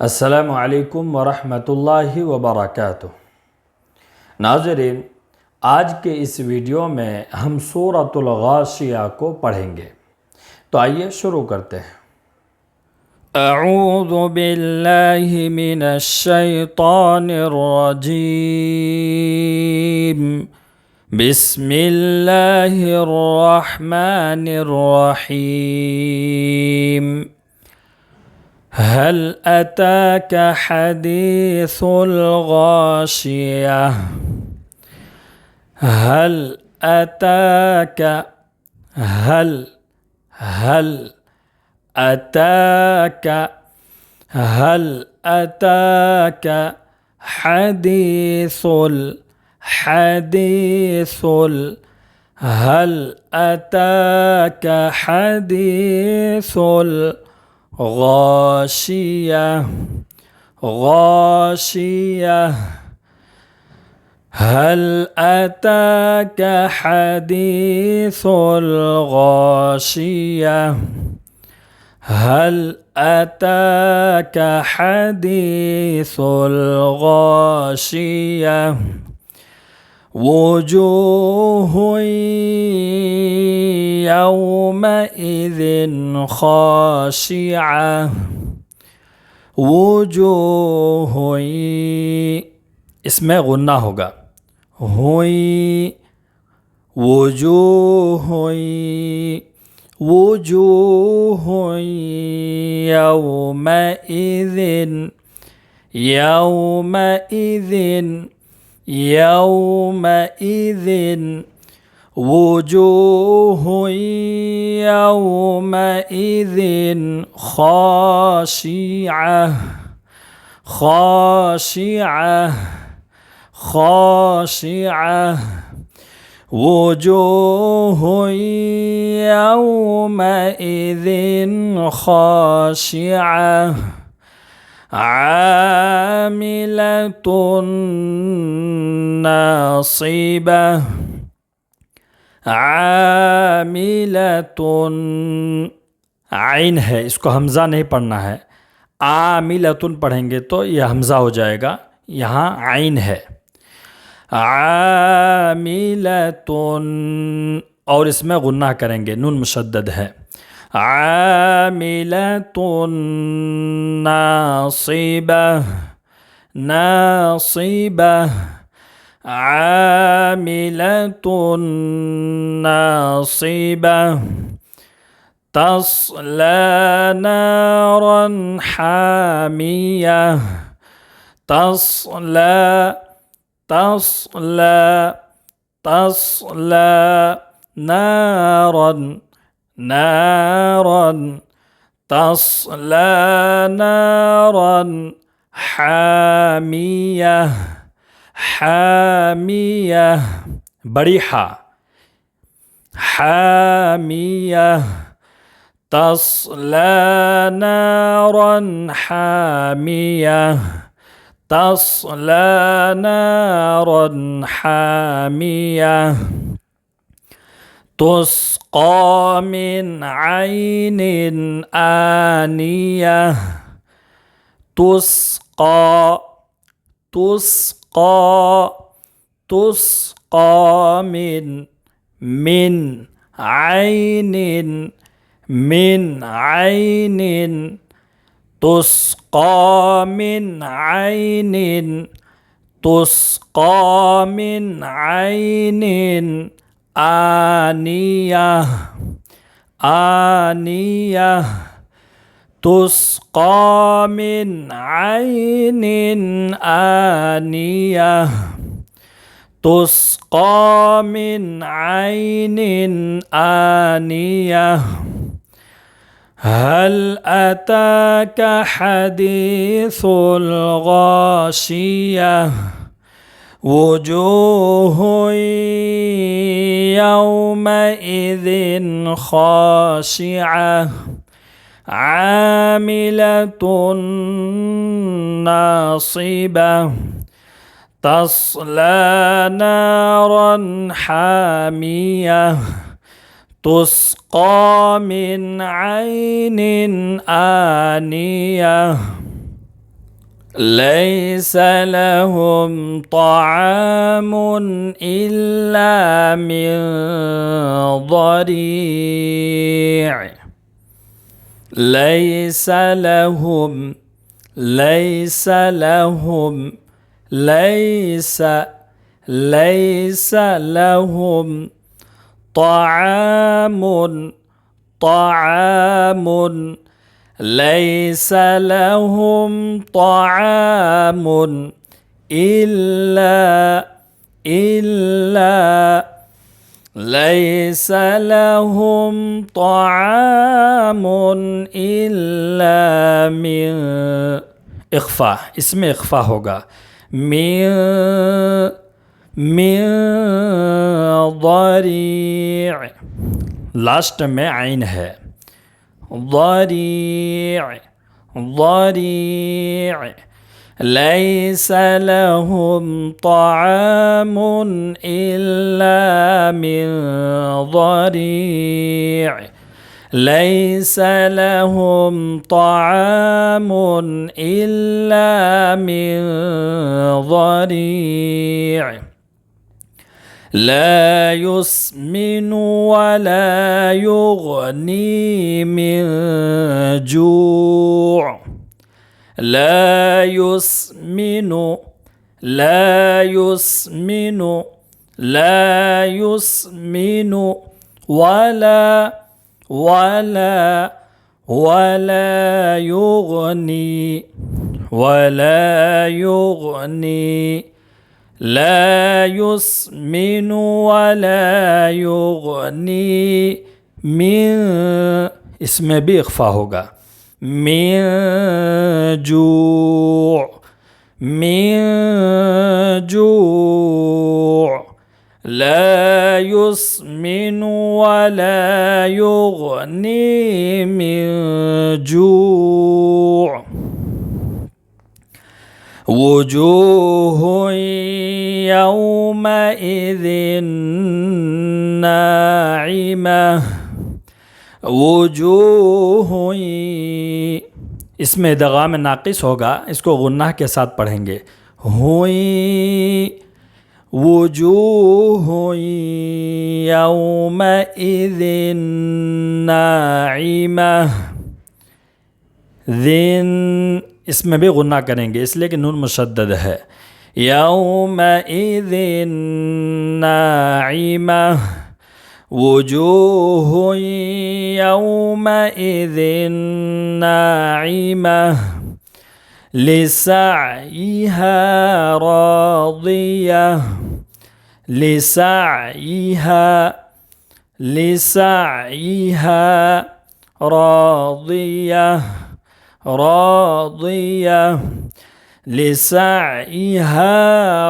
अस्सलामु अलैकुम वरहमतुल्लाहि वबरकातुह। नाज़रीन, आज के इस वीडियो में हम सूरतुल गाशिया को पढ़ेंगे, तो आइए शुरू करते हैं। अऊज़ु बिल्लाहि मिनश शैतानिर रजीम। बिस्मिल्लाहिर रहमानिर रहीम। हल अताक हदीसुल गाशिया। हल अताक हल हल अताक हल अताक हदीसुल हदीसुल हल अताक हदीसुल गाशिया गाशिया। हल अताक हदीसुल गाशिया। हल अताक हदीसुल गाशिया। वुजूहु यौमइज़िन खाशिआ। वुजूहु, इसमें गुन्ना होगा, हुई वुजूहु वुजूहु यौमइज़िन यौमइज़िन यौमइज़िन वुजूहु यौमइज़िन खाशिआ खाशिआ खाशिआ। वुजूहु यौमइज़िन खाशिआ आमिलतुन नासिबह आमिलतुन। आइन है, इसको हमज़ा नहीं पढ़ना है, आमिलतुन पढ़ेंगे तो यह हमज़ा हो जाएगा, यहाँ आइन है। आमिलतुन, और इसमें गुन्ना करेंगे, नून मुशद्दद है। आमिलतुन नासिबह नासिबह आमिलतुन नासिबह तस्ला नारन हामियह तस्ला तस्ला तस्ला नारन नारन तस्ला नारन हामियह हामियह, बड़ी हा, हामियह तस्ला नारन हामियह तस्ला नारन हामियह। तुस्क़ा मिन ऐनिन आनियह तुस्क़ा तुस्क़ा तुस्क़ा मिन मिन ऐनिन मिन ऐनिन तुस्क़ा मिन ऐनिन तुस्क़ा मिन ऐनिन आनियह आनियह। तुस्क़ा मिन ऐनिन आनियह तुस्क़ा मिन ऐनिन आनियह। हल अताक हदीसुल गाशिया। वुजूहु यौमइज़िन खाशिआ आमिलतुन नासिबह तस्ला नारन हामियह तुस्क़ा मिन ऐनिन आनियह। ليس لهم طعام إلا من ضريع. ليس لهم ليس لهم ليس ليس لهم طعام طعام ليس لهم طعام إلا ليس لهم طعام إلا من इख्फा, इसमें इख्फा होगा من ضريع, लास्ट में आइन है ضريع ضريع. ليس لهم طعام إلا من ضريع. ليس لهم طعام إلا من ضريع. لا يسمن ولا يغني من جوع. لا يسمن لا يسمن لا يسمن ولا يغني لا يسمن ولا يغني من, इसमें भी इख्फा होगा من جوع. لا يسمن ولا يغني من جوع. وجوه يومئذ ناعمة. وجوه, इसमें दगाम नाकिस होगा, इसको गुन्नाह के साथ पढ़ेंगे. हुई वजूह यौमइज़िन नाइमा. दिन, इसमें भी गुन्ना करेंगे इसलिए कि नून मुशद्दद है. यौमइज़िन नाइमा. वजूह यौमइज़िन नाइमा. लिसाइहा रादिया. लिसाइहा रादिया راضية. لسعيها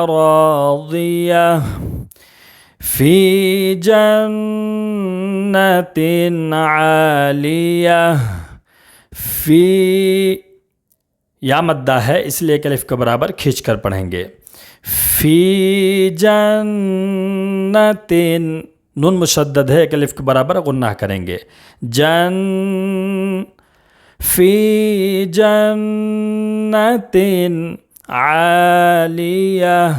راضية. في جنة عالية. في, या मद्दा है इसलिए अलिफ के बराबर खींच कर पढ़ेंगे. फी जन्नतिन, नून मुशद्दद है, अलिफ के बराबर गुन्नाह करेंगे. في جنة عالية.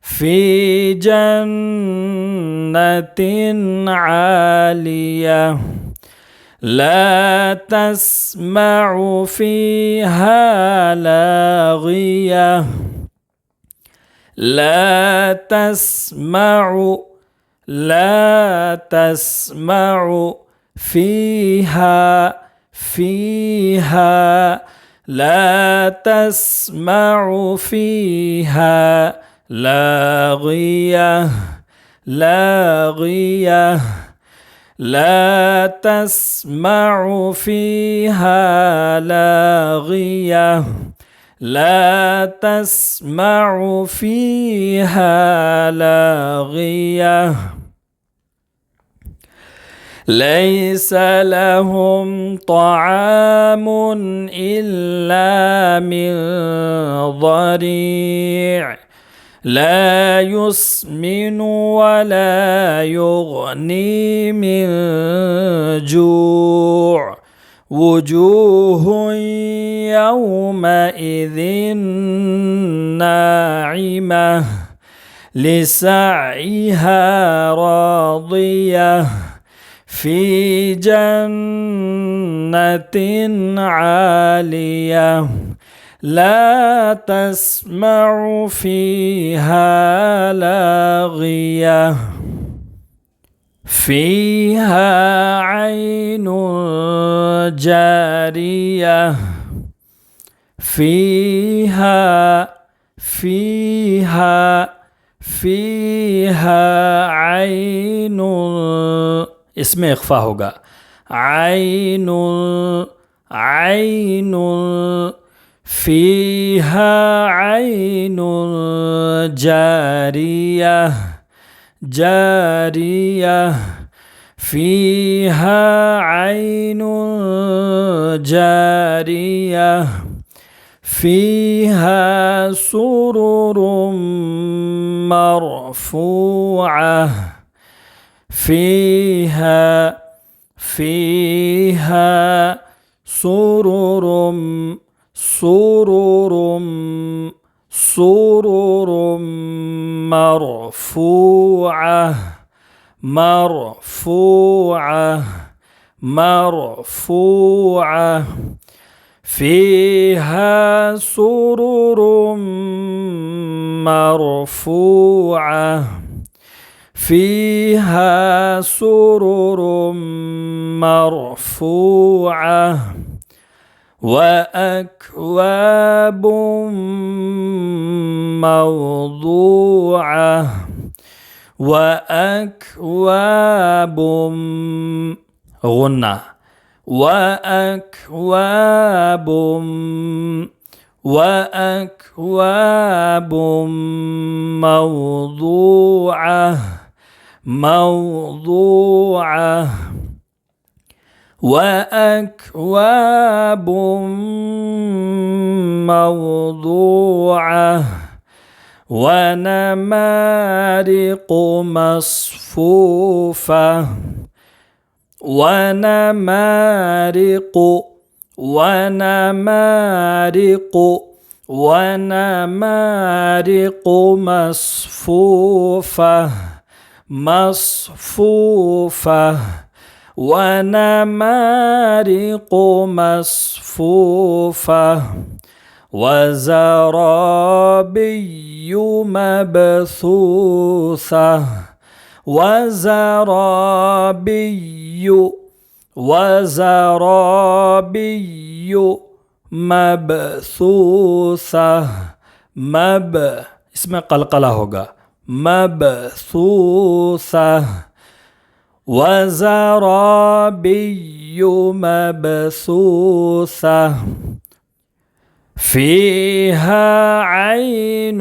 في جنة عالية. لا تسمع فيها لاغية. لا تسمع فيها لا تسمع فيها لاغية. لا تسمع فيها لاغية. لا تسمع فيها لاغية. ليس لهم طعام إلا من ضريع. لا يسمن ولا يغني من جوع. وجوه يومئذ ناعمة لسعيها راضية في جنة عالية لا تسمع فيها لاغية فيها عين جارية فيها عين इसमें इख्फा होगा عين فيها عين جارية فيها عين جارية فيها سرر مرفوعة فيها سرر مرفوعة فيها سرر مرفوعة فيها سرر مرفوعة وأكواب موضوعة غنى وأكواب موضوعة وأكواب موضوعة ونمارق مصفوفة ونمارق مصفوفة ونمارق مصفوفة وزرابي مبثوثة وزرابي مبثوثة इसमें कलकला होगा مبثوثة وزرابي مبثوثة فيها عين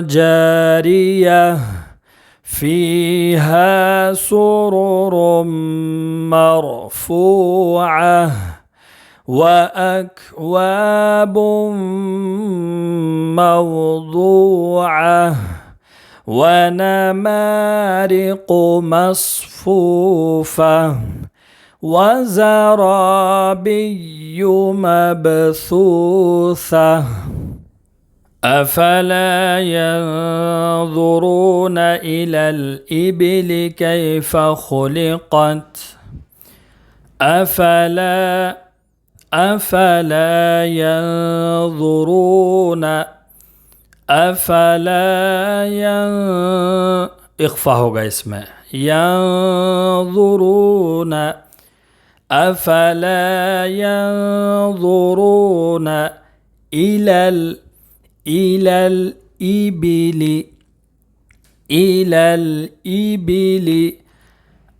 جارية فيها سرر مرفوعة وأكواب موضوعة ونمارق مصفوفة وزرابي مبثوثة أفلا ينظرون إلى الإبل كيف خلقت أفلا ينظرون إخفاء होगा इसमें ينظرون أفلا ينظرون إلى الإبل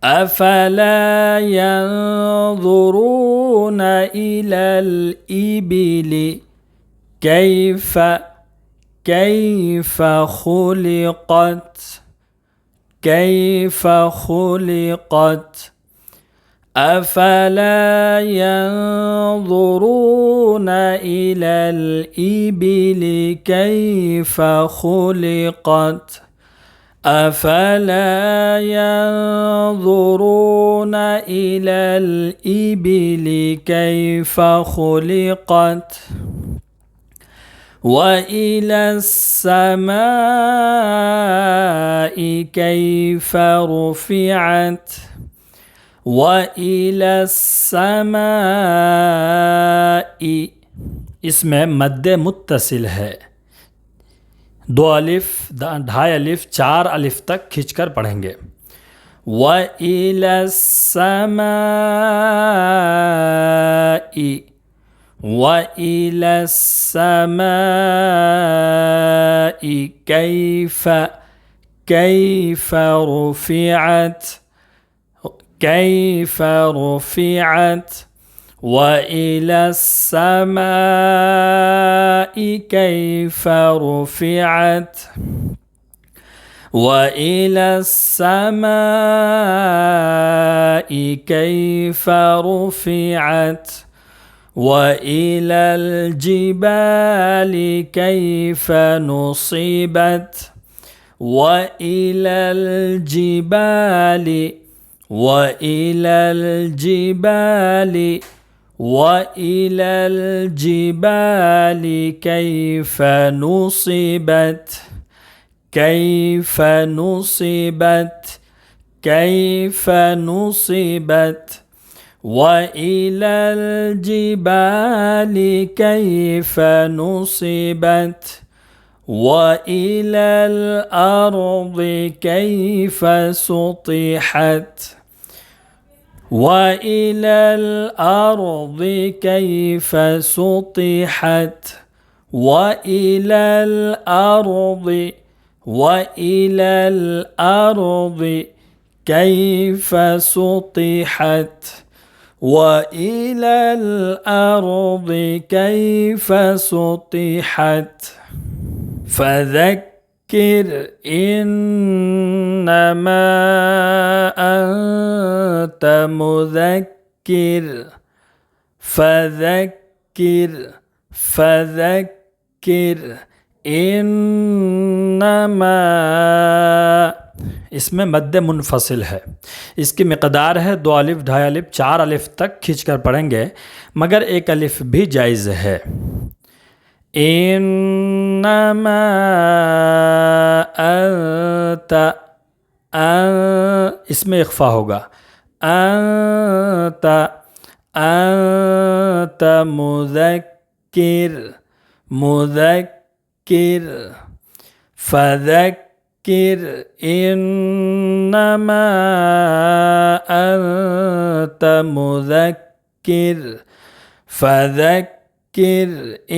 أفلا ينظرون إلى الإبل كيف خلقت أفلا ينظرون إلى الإبل كيف خلقت أفلا ينظرون إلى الإبل كيف خلقت وإلى السماء كيف رفعت وإلى السماء इसमें मद्द मुत्तसिल है। दो अलिफ ढाई अलिफ चार अलिफ तक खींचकर पढ़ेंगे। व इलस्समाई व इलस्समाई कैफ कैफ रुफिअत कैफ रुफिअत وإلى السماء كيف رفعت وإلى السماء كيف رفعت وإلى الجبال كيف نصبت وإلى الجبال وإلى الجبال وإلى الجبال كيف نصبت كيف نصبت كيف نصبت وإلى الجبال كيف نصبت وإلى الأرض كيف سطحت وإلى الأرض كيف سطحت وإلى الأرض وإلى الأرض كيف سطحت وإلى الأرض كيف سطحت فذكر إنما أنت مذكر فذكر فذكر إنما इसमें मद्द मुनफसिल है। इसकी मिक़दार है दो अलिफ ढाई अलिफ चार अलिफ तक खींचकर पढ़ेंगे, मगर एक अलिफ भी जायज़ है। इन्नमा अंत इसमें इख्फा होगा। अंत अंत मुज़क्किर मुज़क्किर फज़क्किर इन्नमा अंत मुज़क्किर फज़क्किर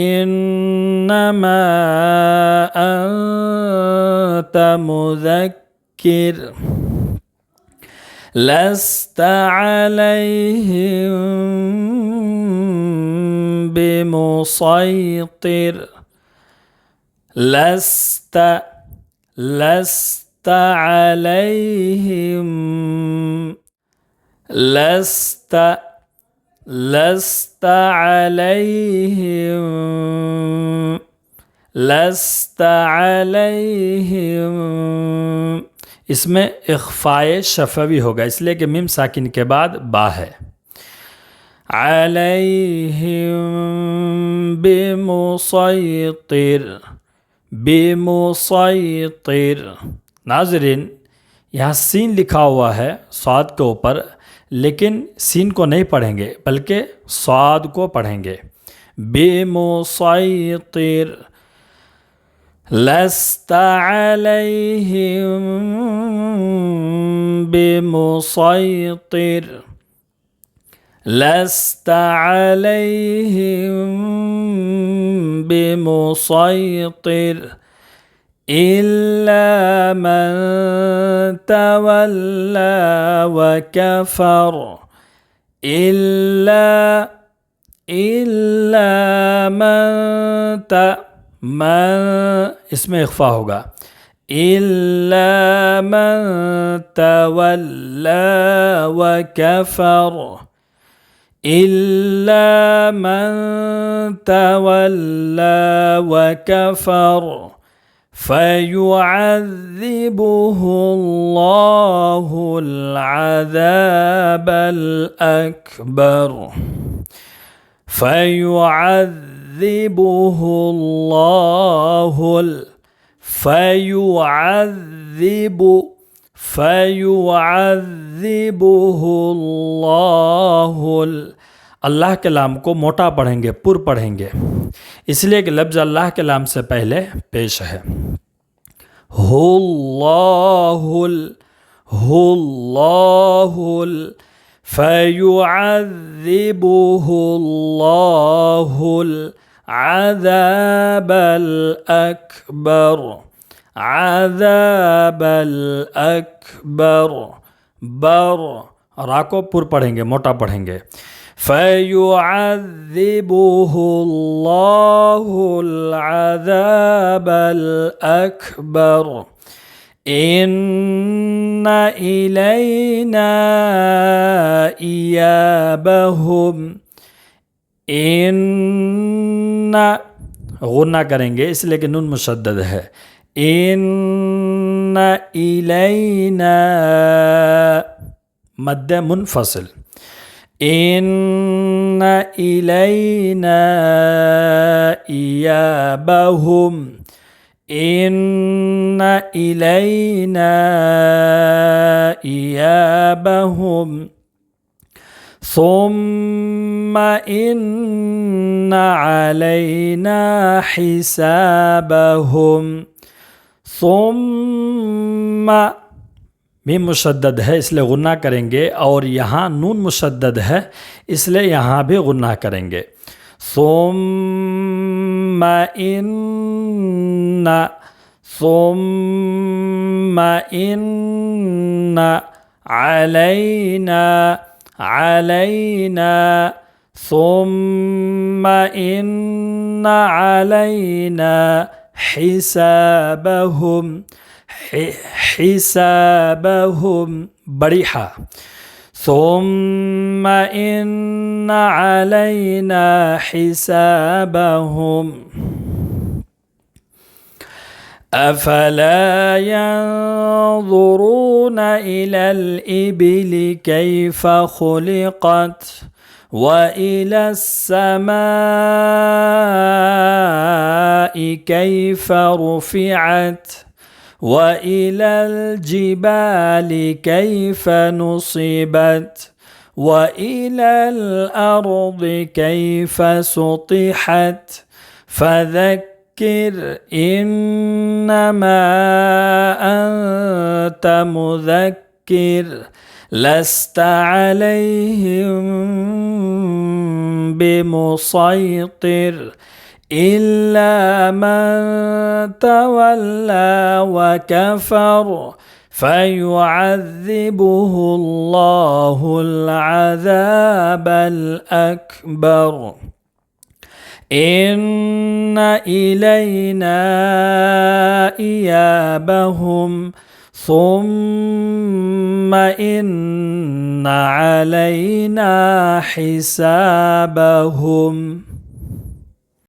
इन्नमा अंत मुज़क्किर लस्त अलैहिम बिमुसैतिर लस्त लस्त अलैहिम लस्त लस्त अलैहिम लस्त अलैहिम इसमें इख्फ़ाए शफ़वी होगा, इसलिए कि मीम साकिन के बाद बा है। अलैहिम बिमुसैतिर बिमुसैतिर। नाज़रीन, यहाँ सीन लिखा हुआ है स्वाद के ऊपर, लेकिन सीन को नहीं पढ़ेंगे बल्कि स्वाद को पढ़ेंगे। बिमुसैतिर लस्त अलैहिम बिमुसैतिर लस्त अलैहिम बिमुसैतिर इल्ला मन तवल्ला व कफर इल्ला इल्ला मन इसमें इख्फा होगा। इल्ला मन तवल्ला व कफर इल्ला मन तवल्ला व कफर فيعذبه الله العذاب الأكبر فيعذبه الله فيعذبه الله अल्लाह के लाम को मोटा पढ़ेंगे, पुर पढ़ेंगे, इसलिए कि लफ्ज़ अल्लाह के लाम से पहले पेश है। हुल्लाहुल हुल्लाहुल फयुअज़्ज़िबुहुल्लाहुल अज़ाबल अकबर अज़ाबल अकबर बर रा को पुर पढ़ेंगे, मोटा पढ़ेंगे। फयुअज़्ज़िबुहुल्लाहुल अज़ाबल अकबर इन्ना इलैना इयाबहुम इन्ना गुन्ना करेंगे इसलिए कि नून मुशद्दद है। इन्ना इलैना मद्द मुनफसिल इन्ना इलैना इयाबहुम इन्ना इलैना इयाबहुम सुम्मा इन्ना अलैना हिसाबहुम सुम्मा मीम मुशद्दद है इसलिए गुन्ना करेंगे और यहाँ नून मुशद्दद है इसलिए यहाँ भी गुन्ना करेंगे। सुम्मा इन्ना अलैना अलैना सुम्मा इन्ना अलैना हिसाबहुम हिसाबहुम बड़ी हा सुम्मा इन्ना अलैना हिसाबहुम अफला यंज़ुरून इलल इबिली कैफ़ खुलिक़त व इलस समाई कैफ़ रुफ़िअत وإلى الجبال كيف نصبت وإلى الأرض كيف سطحت فذكر إنما أنت مذكر لست عليهم بمسيطر إلا من تولى وكفر فيعذبه الله العذاب الأكبر إن إلينا إيابهم ثم إن علينا حسابهم